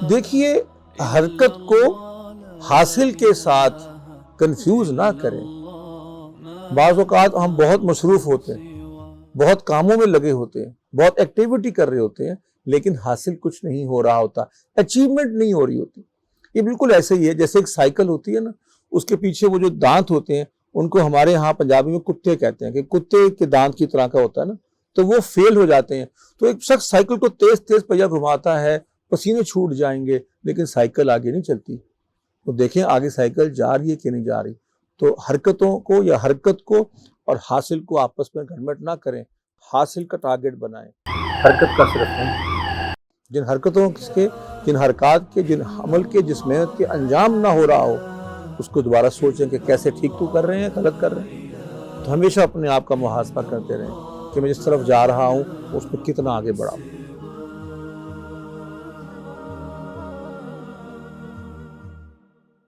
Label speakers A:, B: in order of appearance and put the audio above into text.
A: دیکھیے، حرکت کو حاصل کے ساتھ کنفیوز نہ کریں۔ بعض اوقات ہم بہت مصروف ہوتے ہیں، بہت کاموں میں لگے ہوتے ہیں، بہت ایکٹیویٹی کر رہے ہوتے ہیں، لیکن حاصل کچھ نہیں ہو رہا ہوتا، اچیومنٹ نہیں ہو رہی ہوتی۔ یہ بالکل ایسے ہی ہے جیسے ایک سائیکل ہوتی ہے نا، اس کے پیچھے وہ جو دانت ہوتے ہیں ان کو ہمارے ہاں پنجابی میں کتے کہتے ہیں، کہ کتے کے دانت کی طرح کا ہوتا ہے نا، تو وہ فیل ہو جاتے ہیں۔ تو ایک شخص سائیکل کو تیز تیز پہیہ گھماتا ہے، پسینے چھوٹ جائیں گے، لیکن سائیکل آگے نہیں چلتی۔ تو دیکھیں آگے سائیکل جا رہی ہے کہ نہیں جا رہی۔ تو حرکتوں کو یا حرکت کو اور حاصل کو آپس میں گھڑمٹ نہ کریں، حاصل کا ٹارگٹ بنائیں، حرکت کا صرف نہیں۔ جن حرکتوں کے، جن حرکات کے، جن عمل کے، جس محنت کے انجام نہ ہو رہا ہو، اس کو دوبارہ سوچیں کہ کیسے ٹھیک تو کر رہے ہیں، غلط کر رہے ہیں۔ تو ہمیشہ اپنے آپ کا محاسبہ کرتے رہیں کہ میں جس طرف جا رہا ہوں اس میں کتنا آگے بڑھا ہوں۔